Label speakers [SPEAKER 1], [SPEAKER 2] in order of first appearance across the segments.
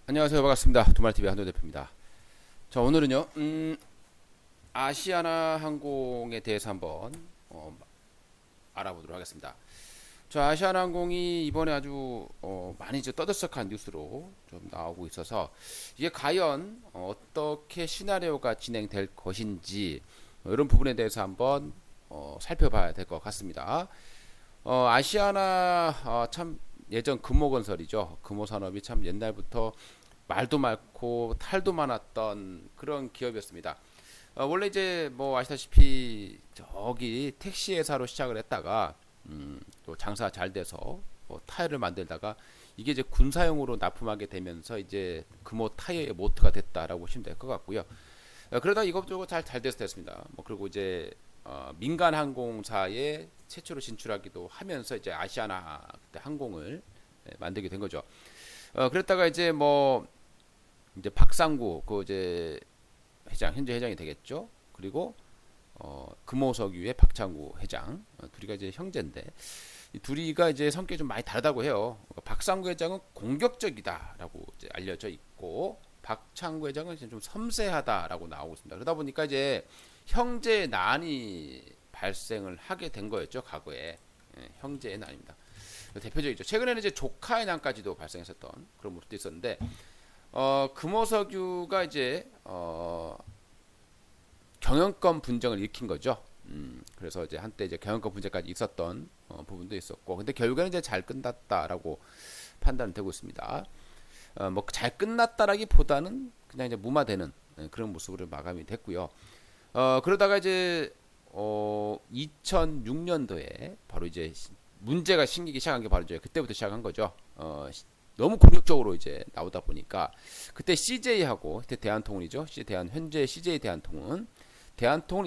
[SPEAKER 1] 안녕하세요. 반갑습니다. 두말TV 한도 대표입니다. 자, 오늘은요, 아시아나 항공에 대해서 한번 알아보도록 하겠습니다. 자, 아시아나 항공이 이번에 아주 많이 이제 떠들썩한 뉴스로 좀 나오고 있어서 이게 과연 어떻게 시나리오가 진행될 것인지 이런 부분에 대해서 한번 살펴봐야 될 것 같습니다. 아시아나 참 예전 금호건설이죠. 금호산업이 참 옛날부터 말도 많고 탈도 많았던 그런 기업이었습니다. 원래 이제 뭐 아시다시피 저기 택시 회사로 시작을 했다가 또 장사 잘 돼서 뭐 타이어를 만들다가 이게 이제 군사용으로 납품하게 되면서 이제 금호 타이어의 모트가 됐다라고 보시면 될 것 같고요. 그러다 이것저것 잘 돼서 됐습니다. 뭐 그리고 이제 민간 항공사에 최초로 진출하기도 하면서 이제 아시아나 그때 항공을 만들게 된 거죠. 그랬다가 이제 뭐 이제 박상구 그 이제 회장 현재 회장이 되겠죠. 그리고 금호석유의 박창구 회장 둘이가 이제 형제인데 이 둘이가 이제 성격이 좀 많이 다르다고 해요. 박상구 회장은 공격적이다라고 이제 알려져 있고 박창구 회장은 이제 좀 섬세하다라고 나오고 있습니다. 그러다 보니까 이제 형제의 난이 발생을 하게 된 거였죠. 과거에 형제의 난입니다. 대표적이죠. 최근에는 이제 조카의 난까지도 발생했었던 그런 모습도 있었는데 금호석유가 이제 경영권 분쟁을 일으킨 거죠. 그래서 이제 한때 이제 경영권 분쟁까지 있었던 부분도 있었고, 근데 결국에는 이제 잘 끝났다라고 판단되고 있습니다. 뭐 잘 끝났다라기보다는 그냥 이제 무마되는 그런 모습으로 마감이 됐고요. 그러다가 이제 2006년도에 바로 이제 문제가 생기기 시작한 게 바로 이제 그때부터 시작한 거죠. 너무 공격적으로 이제 나오다 보니까 그때 CJ하고 그때 대한통운이죠. 현재 CJ 대한통운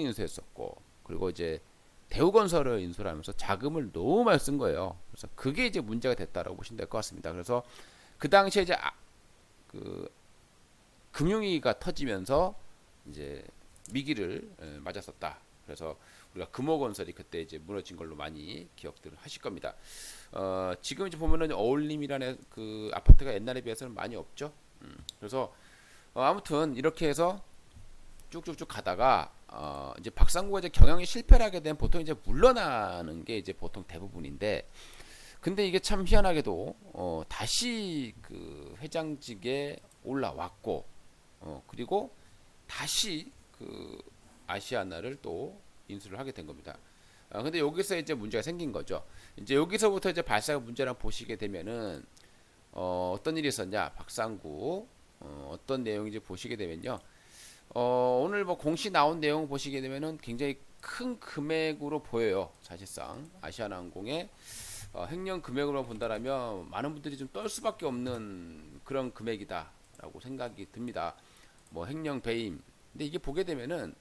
[SPEAKER 1] 인수했었고 그리고 이제 대우건설을 인수를 하면서 자금을 너무 많이 쓴 거예요. 그래서 그게 이제 문제가 됐다라고 보시면 될 것 같습니다. 그래서 그 당시에 이제 그 금융위기가 터지면서 이제 위기를 맞았었다. 그래서 우리가 금호건설이 그때 이제 무너진 걸로 많이 기억들을 하실 겁니다. 지금 이제 보면은 어울림이라는 그 아파트가 옛날에 비해서는 많이 없죠. 그래서 아무튼 이렇게 해서 쭉쭉쭉 가다가 이제 박상구가 이제 경영에 실패를 하게 되면 보통 이제 물러나는 게 이제 보통 대부분인데 근데 이게 참 희한하게도 다시 그 회장직에 올라왔고 그리고 다시 그 아시아나를 또 인수를 하게 된 겁니다. 근데 여기서 이제 문제가 생긴 거죠. 이제 여기서부터 이제 발생한 문제랑 보시게 되면은 어떤 일이 있었냐, 박상구 어떤 내용인지 보시게 되면요. 오늘 뭐 공시 나온 내용 보시게 되면은 굉장히 큰 금액으로 보여요. 사실상 아시아나항공의 횡령 금액으로 본다라면 많은 분들이 좀 떨 수밖에 없는 그런 금액이다라고 생각이 듭니다. 뭐 횡령 배임. 근데 이게 보게 되면은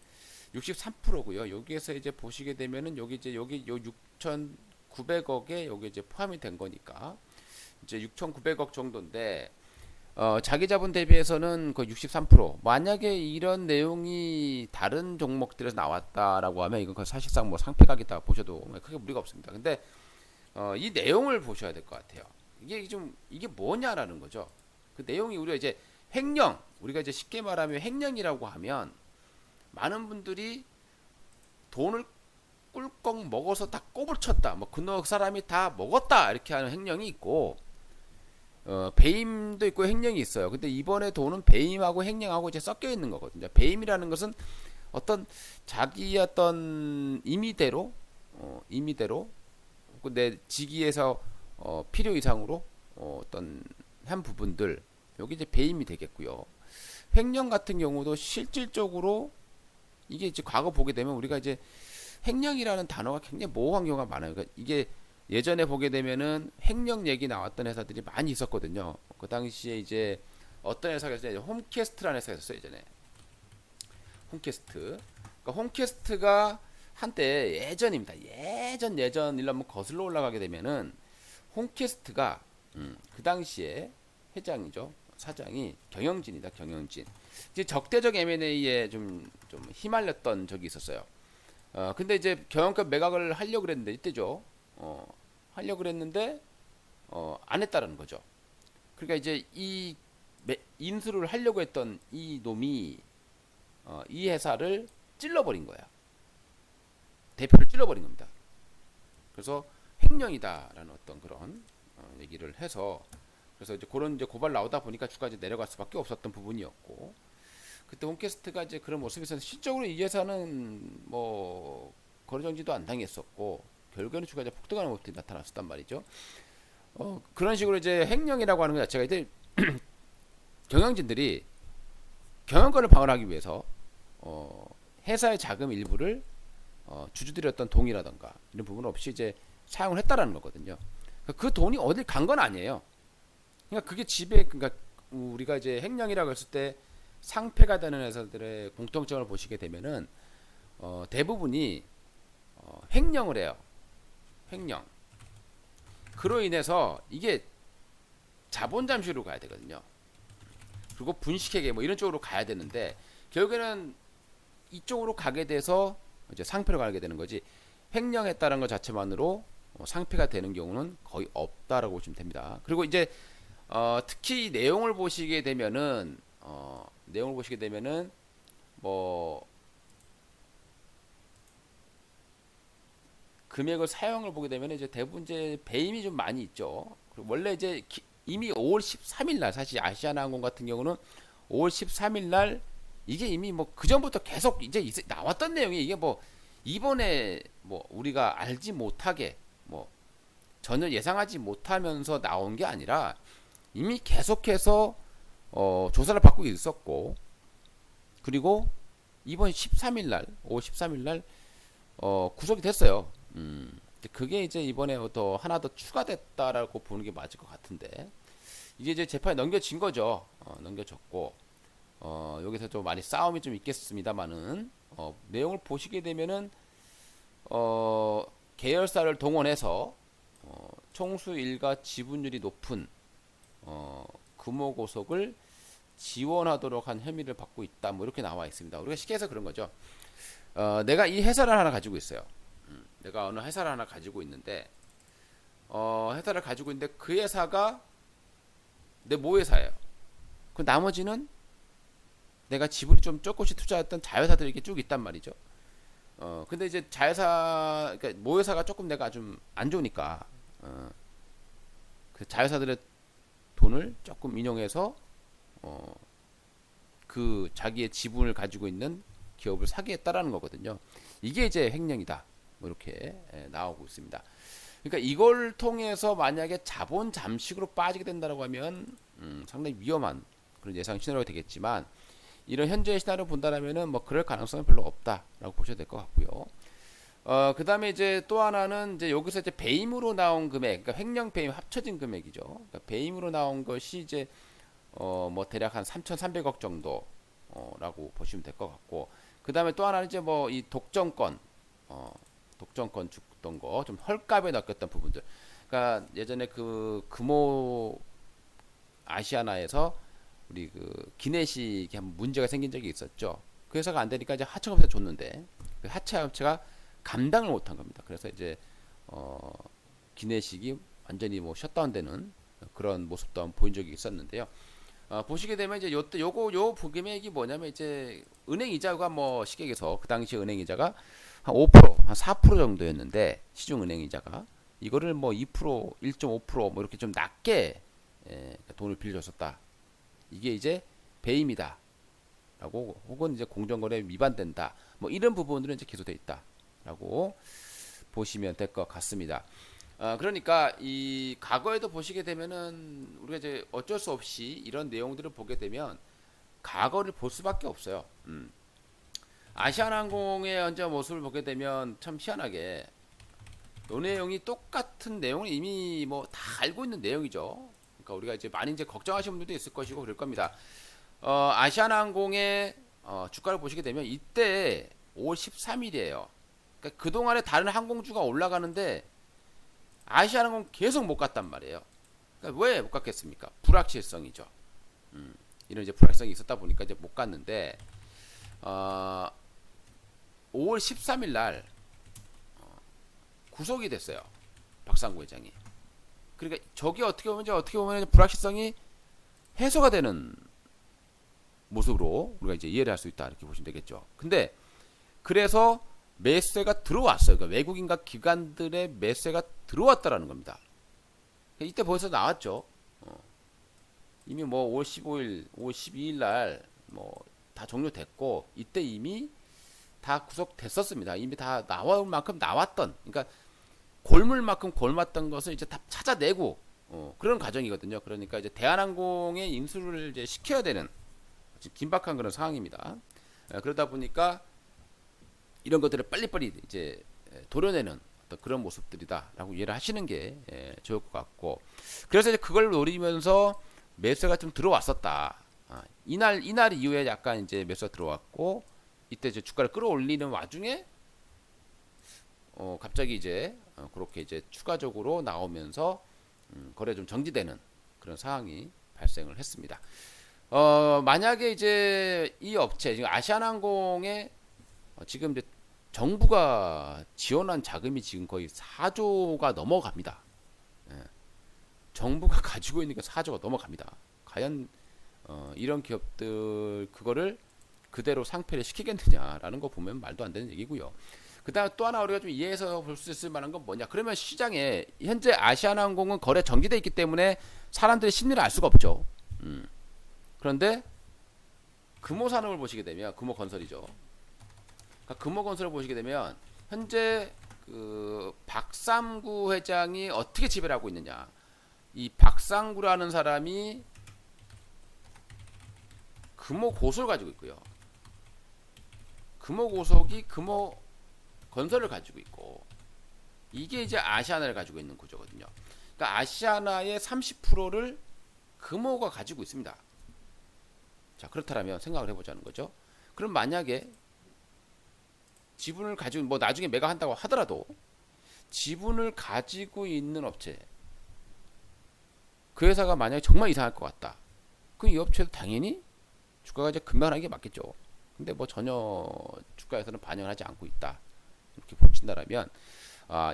[SPEAKER 1] 63%고요. 여기에서 이제 보시게 되면은 여기 요 6,900억에 여기 이제 포함이 된 거니까 이제 6,900억 정도인데 자기 자본 대비해서는 거의 63%. 만약에 이런 내용이 다른 종목들에서 나왔다라고 하면 이건 사실상 뭐 상폐각이다 보셔도 크게 무리가 없습니다. 근데 이 내용을 보셔야 될 것 같아요. 이게 뭐냐라는 거죠. 그 내용이 우리가 이제 우리가 이제 쉽게 말하면 횡령이라고 하면 많은 분들이 돈을 꿀꺽 먹어서 다 꼽을 쳤다. 뭐 그 사람이 다 먹었다 이렇게 하는 횡령이 있고 배임도 있고 횡령이 있어요. 근데 이번에 돈은 배임하고 횡령하고 이제 섞여 있는 거거든요. 배임이라는 것은 어떤 자기 어떤 임의대로 내 직위에서 필요 이상으로 어떤 한 부분들 여기 이제 배임이 되겠고요. 횡령 같은 경우도 실질적으로 이게 이제 과거 보게 되면 우리가 이제 횡령이라는 단어가 굉장히 모호한 경우가 많아요. 그러니까 이게 예전에 보게 되면은 횡령 얘기 나왔던 회사들이 많이 있었거든요. 그 당시에 이제 어떤 회사가 있었냐, 홈캐스트라는 회사가 있었어요. 예전에 홈캐스트. 그러니까 홈캐스트가 한때 예전입니다. 예전 일로 한번 거슬러 올라가게 되면은 홈캐스트가 그 당시에 회장이죠. 사장이 경영진이다. 경영진. 이제 적대적 M&A에 좀 휘말렸던 적이 있었어요. 근데 이제 경영권 매각을 하려고 그랬는데 이때죠. 하려고 그랬는데 안 했다라는 거죠. 그러니까 이제 이 인수를 하려고 했던 이 놈이 이 회사를 찔러버린 거야. 대표를 찔러버린 겁니다. 그래서 횡령이다라는 어떤 그런 얘기를 해서 그래서 이제 그런 이제 고발 나오다 보니까 주가 이제 내려갈 수밖에 없었던 부분이었고 그때 홈캐스트가 이제 그런 모습이 있어서 실적으로 이 회사는 뭐 거래 정지도 안 당했었고 결국에는 주가 이제 폭등하는 모습이 나타났었단 말이죠. 그런 식으로 이제 횡령이라고 하는 것 자체가 이제 경영진들이 경영권을 방어하기 위해서 회사의 자금 일부를 주주들의 어떤 동의라던가 이런 부분 없이 이제 사용을 했다라는 거거든요. 그 돈이 어딜 간 건 아니에요. 그러니까 그게 집에 그러니까 우리가 이제 횡령이라고 했을 때 상폐가 되는 회사들의 공통점을 보시게 되면은 대부분이 횡령을 해요. 횡령. 그로 인해서 이게 자본 잠식으로 가야 되거든요. 그리고 분식회계 뭐 이런 쪽으로 가야 되는데 결국에는 이쪽으로 가게 돼서 이제 상폐로 가게 되는 거지. 횡령했다는 것 자체만으로 상폐가 되는 경우는 거의 없다라고 보시면 됩니다. 그리고 이제 특히 내용을 보시게 되면은 뭐 금액을 사용을 보게 되면 이제 대부분 이제 배임이 좀 많이 있죠. 그리고 원래 이제 이미 5월 13일 날 사실 아시아나항공 같은 경우는 5월 13일 날 이게 이미 뭐 그 전부터 계속 이제 나왔던 내용이 이게 뭐 이번에 뭐 우리가 알지 못하게 뭐 전혀 예상하지 못하면서 나온 게 아니라 이미 계속해서 조사를 받고 있었고 그리고 이번 13일 날 5월 13일 날 구속이 됐어요. 그게 이제 이번에 더 하나 더 추가됐다라고 보는 게 맞을 것 같은데 이게 이제 재판에 넘겨진 거죠. 넘겨졌고 여기서 좀 많이 싸움이 좀 있겠습니다만은 내용을 보시게 되면은 계열사를 동원해서 총수 일가 지분율이 높은 금호고속을 지원하도록 한 혐의를 받고 있다. 뭐 이렇게 나와 있습니다. 우리가 쉽게 해서 그런 거죠. 내가 이 회사를 하나 가지고 있어요. 내가 어느 회사를 하나 가지고 있는데 회사를 가지고 있는데 그 회사가 내 모회사예요. 그 나머지는 내가 지분이 좀 조금씩 투자했던 자회사들이 이렇게 쭉 있단 말이죠. 근데 이제 자회사, 그러니까 모회사가 조금 내가 좀 안 좋으니까, 그 자회사들의 돈을 조금 인용해서, 그 자기의 지분을 가지고 있는 기업을 사게 했다라는 거거든요. 이게 이제 횡령이다. 뭐 이렇게 나오고 있습니다. 그러니까 이걸 통해서 만약에 자본 잠식으로 빠지게 된다고 하면, 상당히 위험한 그런 예상 시나리오가 되겠지만, 이런 현재의 시나리오 본다라면은 뭐 그럴 가능성은 별로 없다라고 보셔도 될 것 같고요. 그 다음에 이제 또 하나는 이제 여기서 이제 배임으로 나온 금액, 그러니까 횡령 배임 합쳐진 금액이죠. 그러니까 배임으로 나온 것이 이제 뭐 대략 한 3,300억 정도라고 보시면 될 것 같고, 그 다음에 또 하나는 이제 뭐 이 독점권 줬던 거 좀 헐값에 낚였던 부분들. 그러니까 예전에 그 금호 아시아나에서 우리 그 기내식이 한번 문제가 생긴 적이 있었죠. 그 회사가 안 되니까 이제 하청업체 줬는데 그 하청업체가 감당을 못한 겁니다. 그래서 이제 기내식이 완전히 뭐 셧다운되는 그런 모습도 한번 보인 적이 있었는데요. 보시게 되면 이제 요 부금액이 뭐냐면 이제 은행 이자가 뭐 시객에서 그 당시 은행 이자가 한 5%, 한 4% 정도였는데 시중 은행 이자가 이거를 뭐 2%, 1.5%뭐 이렇게 좀 낮게 돈을 빌려줬었다. 이게 이제 배임이다. 라고 혹은 이제 공정거래 위반된다. 뭐 이런 부분들은 이제 기소돼 있다. 라고 보시면 될 것 같습니다. 그러니까 이 과거에도 보시게 되면은 우리가 이제 어쩔 수 없이 이런 내용들을 보게 되면 과거를 볼 수밖에 없어요. 아시아나항공의 현재 모습을 보게 되면 참 희한하게 이 내용이 똑같은 내용을 이미 뭐 다 알고 있는 내용이죠. 그러니까 우리가 이제 많이 이제 걱정하시는 분들도 있을 것이고 그럴 겁니다. 아시아나항공의 주가를 보시게 되면 이때 5월 13일이에요. 그러니까 그 동안에 다른 항공주가 올라가는데 아시아나항공 계속 못 갔단 말이에요. 그러니까 왜 못 갔겠습니까? 불확실성이죠. 이런 이제 불확실성이 있었다 보니까 이제 못 갔는데 5월 13일 날 구속이 됐어요. 박상구 회장이. 그러니까 저게 어떻게 보면 불확실성이 해소가 되는 모습으로 우리가 이제 이해를 할 수 있다 이렇게 보시면 되겠죠. 근데 그래서 매수세가 들어왔어요. 그러니까 외국인과 기관들의 매수세가 들어왔다라는 겁니다. 이때 벌써 나왔죠. 이미 뭐 5월 15일, 5월 12일 날 뭐 다 종료됐고 이때 이미 다 구속됐었습니다. 이미 다 나올 만큼 나왔던, 그러니까 골물만큼 골랐던 것을 이제 다 찾아내고 그런 과정이거든요. 그러니까 이제 대한항공의 인수를 이제 시켜야 되는 긴박한 그런 상황입니다. 그러다 보니까 이런 것들을 빨리빨리 이제 도려내는 어떤 그런 모습들이다라고 이해를 하시는 게 좋을 것 같고, 그래서 이제 그걸 노리면서 매수가 좀 들어왔었다. 이날 이후에 약간 이제 매수가 들어왔고 이때 이제 주가를 끌어올리는 와중에 갑자기 이제 그렇게 이제 추가적으로 나오면서 거래 좀 정지되는 그런 상황이 발생을 했습니다. 만약에 이제 이 업체 지금 아시아나항공에 지금 이제 정부가 지원한 자금이 지금 거의 4조가 넘어갑니다. 예. 정부가 가지고 있는 게 4조가 넘어갑니다. 과연 이런 기업들 그거를 그대로 상폐를 시키겠느냐라는 거 보면 말도 안 되는 얘기고요. 그다음 또 하나 우리가 좀 이해해서 볼 수 있을 만한 건 뭐냐? 그러면 시장에 현재 아시아나항공은 거래 정지돼 있기 때문에 사람들의 심리를 알 수가 없죠. 그런데 금호산업을 보시게 되면 금호건설이죠. 그러니까 금호건설을 보시게 되면 현재 그 박삼구 회장이 어떻게 지배를 하고 있느냐? 이 박상구라는 사람이 금호고속을 가지고 있고요. 금호고속이 금호건설을 가지고 있고, 이게 이제 아시아나를 가지고 있는 구조거든요. 그러니까 아시아나의 30%를 금호가 가지고 있습니다. 자, 그렇다면 생각을 해보자는 거죠. 그럼 만약에 지분을 가지고 뭐 나중에 매각한다고 하더라도 지분을 가지고 있는 업체, 그 회사가 만약에 정말 이상할 것 같다. 그럼 이 업체도 당연히 주가가 이제 급락하는 게 맞겠죠. 근데 뭐 전혀 주가에서는 반영을 하지 않고 있다. 이렇게 보신다라면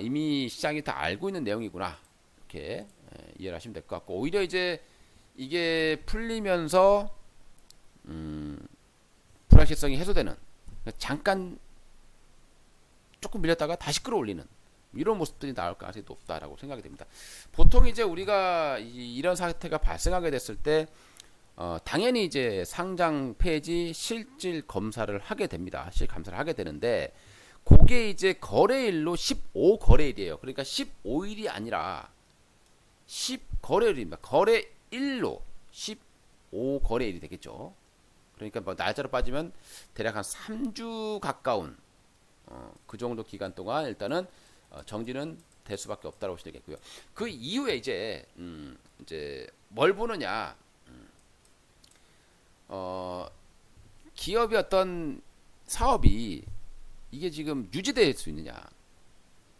[SPEAKER 1] 이미 시장이 다 알고 있는 내용이구나. 이렇게 이해를 하시면 될 것 같고, 오히려 이제 이게 풀리면서 불확실성이 해소되는, 잠깐 조금 밀렸다가 다시 끌어올리는 이런 모습들이 나올 가능성이 높다라고 생각이 됩니다. 보통 이제 우리가 이런 사태가 발생하게 됐을 때 당연히 이제 상장 폐지 실질 검사를 하게 됩니다. 실 감사를 하게 되는데, 그게 이제 거래일로 15거래일이에요. 그러니까 15일이 아니라 10거래일입니다. 거래일로 15거래일이 되겠죠. 그러니까 뭐 날짜로 빠지면 대략 한 3주 가까운 그 정도 기간 동안 일단은 정지는 될 수밖에 없다고 보시면 되겠고요. 그 이후에 이제 뭘 보느냐? 기업의 어떤 사업이 이게 지금 유지될 수 있느냐,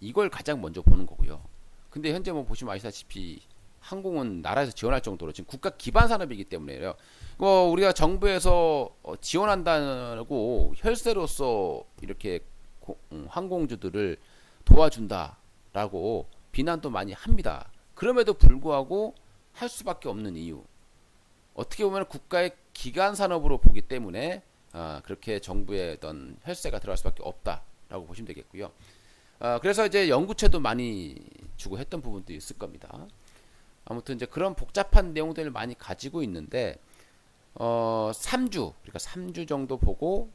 [SPEAKER 1] 이걸 가장 먼저 보는 거고요. 근데 현재 뭐 보시면 아시다시피 항공은 나라에서 지원할 정도로 지금 국가 기반 산업이기 때문에요. 우리가 정부에서 지원한다고 혈세로서 이렇게 항공주들을 도와준다라고 비난도 많이 합니다. 그럼에도 불구하고 할 수밖에 없는 이유, 어떻게 보면 국가의 기간 산업으로 보기 때문에 그렇게 정부의 어떤 혈세가 들어갈 수밖에 없다라고 보시면 되겠고요. 그래서 이제 연구체도 많이 주고 했던 부분도 있을 겁니다. 아무튼 이제 그런 복잡한 내용들을 많이 가지고 있는데 3주, 그러니까 3주 정도 보고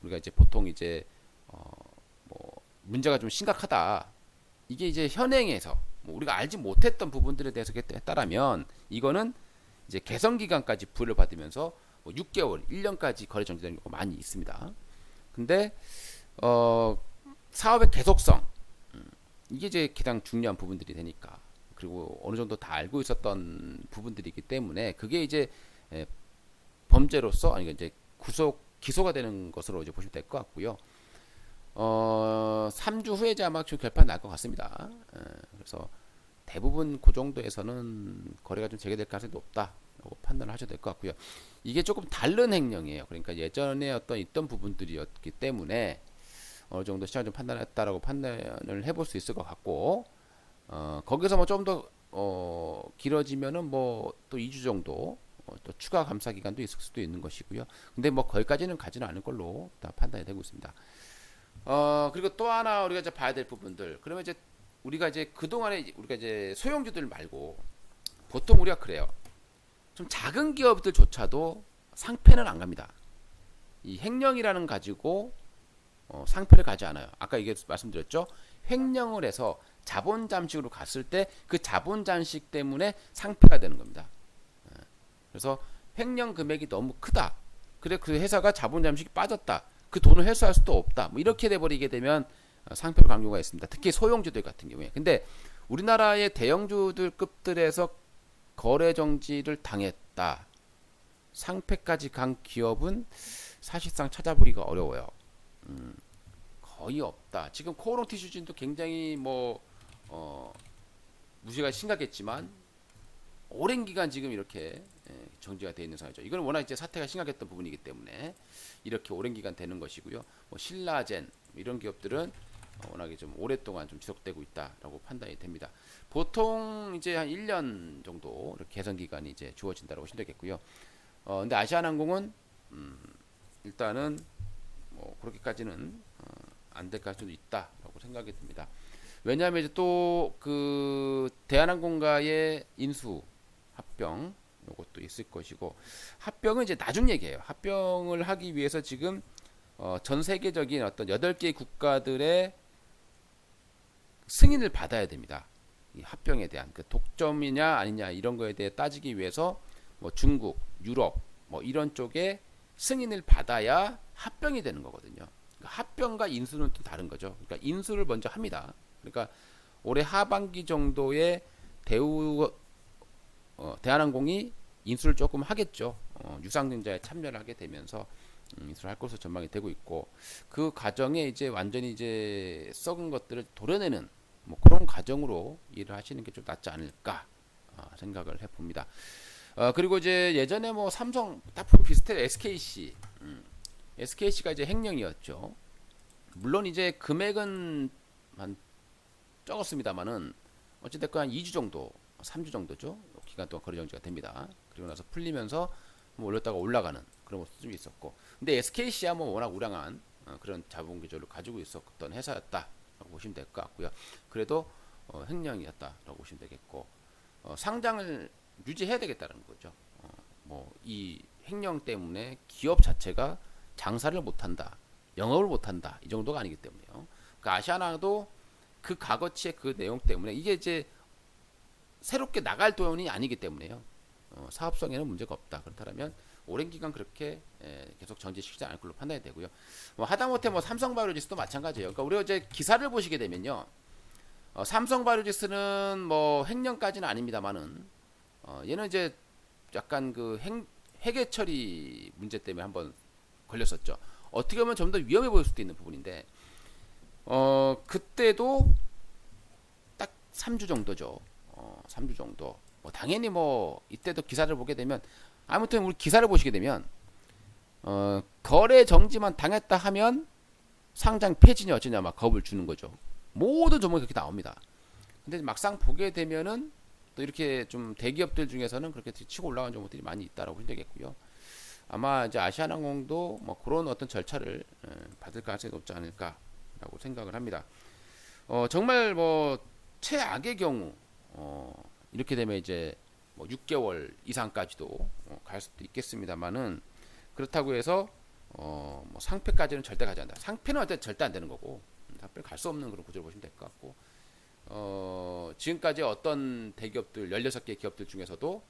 [SPEAKER 1] 우리가 이제 보통 이제 뭐 문제가 좀 심각하다, 이게 이제 현행에서 뭐 우리가 알지 못했던 부분들에 대해서 했다라면 이거는 이제 개선 기간까지 부여를 받으면서 뭐 6개월, 1년까지 거래 정지되는 경우가 많이 있습니다. 근데 사업의 계속성, 이게 이제 가장 중요한 부분들이 되니까, 그리고 어느 정도 다 알고 있었던 부분들이기 때문에 그게 이제 범죄로서, 아니 이제 기소가 되는 것으로 이제 보시면 될 것 같고요. 3주 후에 이제 아마 좀 결판 날 것 같습니다. 그래서 대부분 그 정도에서는 거래가 좀 재개될 가능성이 높다라고 판단을 하셔도 될 것 같고요. 이게 조금 다른 행령이에요. 그러니까 예전에 어떤 있던 부분들이었기 때문에 어느 정도 시장을 좀 판단했다라고 판단을 해볼 수 있을 것 같고, 거기서 뭐 좀 더 길어지면은 뭐 또 2주 정도 또 추가 감사 기간도 있을 수도 있는 것이고요. 근데 뭐 거기까지는 가지는 않을 걸로 다 판단이 되고 있습니다. 그리고 또 하나 우리가 이제 봐야 될 부분들. 그러면 이제 우리가 이제 그동안에 우리가 이제 소형주들 말고 보통 우리가 그래요. 좀 작은 기업들조차도 상패는 안 갑니다. 이 횡령이라는 가지고 상패를 가지 않아요. 아까 이게 말씀드렸죠. 횡령을 해서 자본 잠식으로 갔을 때 그 자본 잠식 때문에 상패가 되는 겁니다. 그래서 횡령 금액이 너무 크다. 그래 그 회사가 자본 잠식이 빠졌다. 그 돈을 회수할 수도 없다. 뭐 이렇게 돼버리게 되면 상패로 간 경우가 있습니다. 특히 소형주들 같은 경우에. 근데 우리나라의 대형주들 급들에서 거래 정지를 당했다. 상패까지 간 기업은 사실상 찾아보기가 어려워요. 거의 없다. 지금 코오롱 티슈진도 굉장히 무시가 심각했지만 오랜 기간 지금 이렇게 정지가 되어 있는 상황이죠. 이건 워낙 이제 사태가 심각했던 부분이기 때문에 이렇게 오랜 기간 되는 것이고요. 신라젠 이런 기업들은 워낙에 좀 오랫동안 좀 지속되고 있다라고 판단이 됩니다. 보통 이제 한 1년 정도 개선 기간이 이제 주어진다고 보시면 되겠고요. 근데 아시아나항공은 일단은 그렇게까지는 안 될 가능성도 있다라고 생각이 듭니다. 왜냐하면 이제 또 그 대한항공과의 인수 합병 이것도 있을 것이고 합병은 이제 나중 얘기예요. 합병을 하기 위해서 지금 전 세계적인 어떤 8개 국가들의 승인을 받아야 됩니다. 이 합병에 대한 그 독점이냐 아니냐 이런 거에 대해 따지기 위해서 중국, 유럽 이런 쪽에 승인을 받아야 합병이 되는 거거든요. 그러니까 합병과 인수는 또 다른 거죠. 그러니까 인수를 먼저 합니다. 그러니까 올해 하반기 정도에 대한항공이 인수를 조금 하겠죠. 유상증자에 참여를 하게 되면서 인수를 할 것으로 전망이 되고 있고 그 과정에 이제 완전히 이제 썩은 것들을 도려내는 그런 과정으로 일을 하시는 게 좀 낫지 않을까 생각을 해봅니다. 그리고 이제 예전에 삼성 딱 보면 비슷해요. SKC. SKC가 이제 횡령이었죠. 물론 이제 금액은 한 적었습니다만은 어찌됐건 한 2주 정도, 3주 정도죠. 기간 동안 거래 정지가 됩니다. 그리고 나서 풀리면서 올렸다가 올라가는 그런 모습도 좀 있었고. 근데 SKC야 워낙 우량한 그런 자본 구조를 가지고 있었던 회사였다라고 보시면 될 것 같고요. 그래도 횡령이었다라고 보시면 되겠고 상장을 유지해야 되겠다는 거죠. 이 횡령 때문에 기업 자체가 장사를 못한다, 영업을 못한다 이 정도가 아니기 때문에요. 그러니까 아시아나도 그 과거치의 그 내용 때문에 이게 이제 새롭게 나갈 돈이 아니기 때문에요. 사업성에는 문제가 없다. 그렇다면 오랜 기간 그렇게 계속 정지시키지 않을 걸로 판단이 되고요. 하다못해 삼성바이오로직스도 마찬가지예요. 그러니까 우리가 이제 기사를 보시게 되면요, 삼성바이오로직스는 횡령까지는 아닙니다만은 얘는 이제 약간 그 회계 처리 문제 때문에 한번 걸렸었죠. 어떻게 보면 좀 더 위험해 보일 수도 있는 부분인데 그때도 딱 3주 정도죠. 3주 정도. 당연히 이때도 기사를 보게 되면 아무튼 우리 기사를 보시게 되면 거래 정지만 당했다 하면 상장 폐지냐 어쩌냐 막 겁을 주는 거죠. 모든 종목이 그렇게 나옵니다. 근데 막상 보게 되면은 또 이렇게 좀 대기업들 중에서는 그렇게 치고 올라간 종목들이 많이 있다라고 생각했고요. 아마 이제 아시아나항공도 그런 어떤 절차를 받을 가능성이 높지 않을까라고 생각을 합니다. 정말 최악의 경우 이렇게 되면 이제 6개월 이상까지도 갈 수도 있겠습니다만은 그렇다고 해서 상패까지는 절대 가지 않는다. 상패는 절대 안 되는 거고 상패를 갈 수 없는 그런 구조를 보시면 될 것 같고 지금까지 어떤 대기업들 16개 기업들 중에서도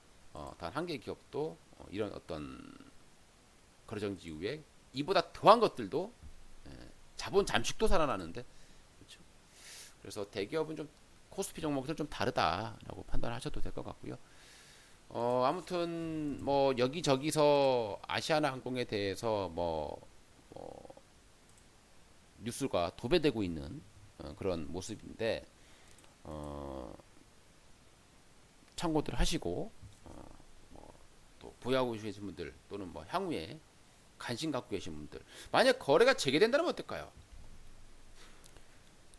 [SPEAKER 1] 단 한 개의 기업도 이런 어떤 거래정지 이후에 이보다 더한 것들도 자본 잠식도 살아나는데 그렇죠? 그래서 대기업은 좀 코스피 종목들 좀 다르다라고 판단하셔도 될 것 같고요. 아무튼 여기저기서 아시아나항공에 대해서 뉴스가 도배되고 있는 그런 모습인데 참고들 하시고 또 보유하고 계신 분들 또는 향후에 관심 갖고 계신 분들 만약 거래가 재개된다면 어떨까요?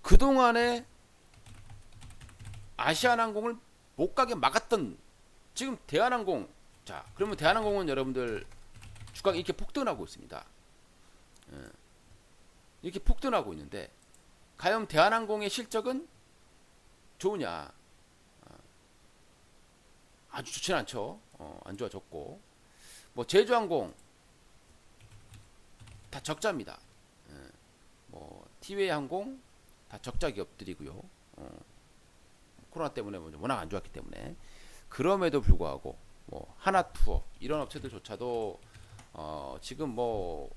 [SPEAKER 1] 그동안에 아시아나항공을 못 가게 막았던 지금 대한항공 자, 그러면 대한항공은 여러분들 주가가 이렇게 폭등하고 있습니다. 이렇게 폭등하고 있는데 과연 대한항공의 실적은 좋으냐? 아주 좋지는 않죠. 안 좋아졌고 뭐 제주항공 다 적자입니다. 뭐 티웨이 항공 다 적자 기업들이고요. 코로나 때문에 워낙 안 좋았기 때문에 그럼에도 불구하고 뭐 하나투어 이런 업체들조차도 지금 뭐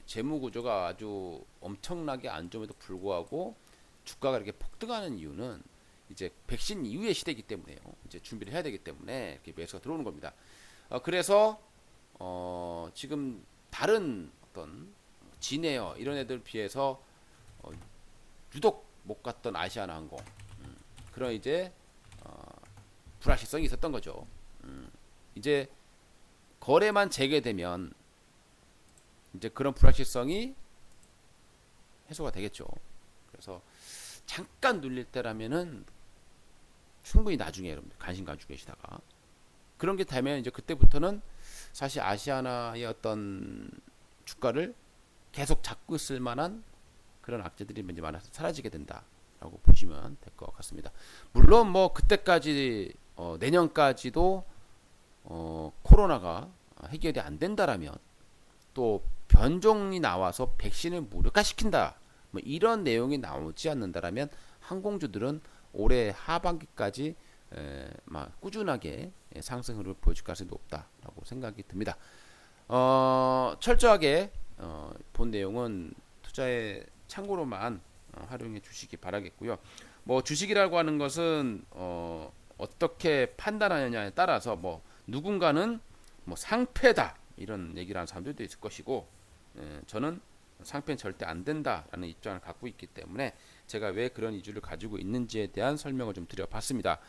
[SPEAKER 1] 재무 구조가 아주 엄청나게 안 좋음에도 불구하고 주가가 이렇게 폭등하는 이유는 이제 백신 이후의 시대이기 때문에요. 이제 준비를 해야 되기 때문에 이렇게 매수가 들어오는 겁니다. 그래서 지금 다른 어떤 진에어 이런 애들 비해서 유독 못 갔던 아시아나항공 그런 이제 불확실성이 있었던 거죠. 이제 거래만 재개되면 이제 그런 불확실성이 해소가 되겠죠. 그래서 잠깐 눌릴 때라면은 충분히 나중에 여러분들 관심 가지고 계시다가 그런 게 되면 이제 그때부터는 사실 아시아나의 어떤 주가를 계속 잡고 있을 만한 그런 악재들이 이제 많아서 사라지게 된다라고 보시면 될 것 같습니다. 물론 뭐 그때까지 내년까지도 코로나가 해결이 안 된다라면 또 변종이 나와서 백신을 무력화시킨다 뭐 이런 내용이 나오지 않는다라면 항공주들은 올해 하반기까지 막 꾸준하게 상승 흐름을 보여줄 가능성이 높다라고 생각이 듭니다. 철저하게 본 내용은 투자의 참고로만 활용해 주시기 바라겠고요. 뭐 주식이라고 하는 것은 어떻게 판단하느냐에 따라서 뭐 누군가는 뭐 상패다 이런 얘기를 하는 사람들도 있을 것이고 저는 상패는 절대 안 된다라는 입장을 갖고 있기 때문에 제가 왜 그런 이유를 가지고 있는지에 대한 설명을 좀 드려봤습니다.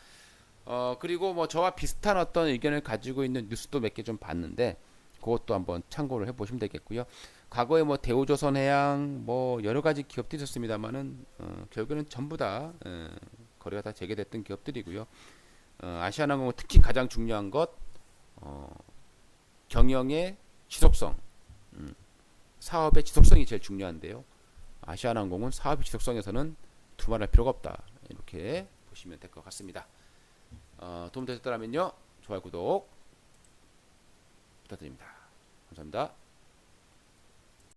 [SPEAKER 1] 그리고 뭐 저와 비슷한 어떤 의견을 가지고 있는 뉴스도 몇 개 좀 봤는데 그것도 한번 참고를 해보시면 되겠고요. 과거에 뭐 대우조선해양 뭐 여러 가지 기업들이 있었습니다만은 결국에는 전부 다 거래가 다 재개됐던 기업들이고요. 아시아나항공 특히 가장 중요한 것 경영의 지속성, 사업의 지속성이 제일 중요한데요. 아시아나항공은 사업의 지속성에서는 두말할 필요가 없다. 이렇게 보시면 될 것 같습니다. 도움 되셨다면요, 좋아요, 구독 부탁드립니다. 감사합니다.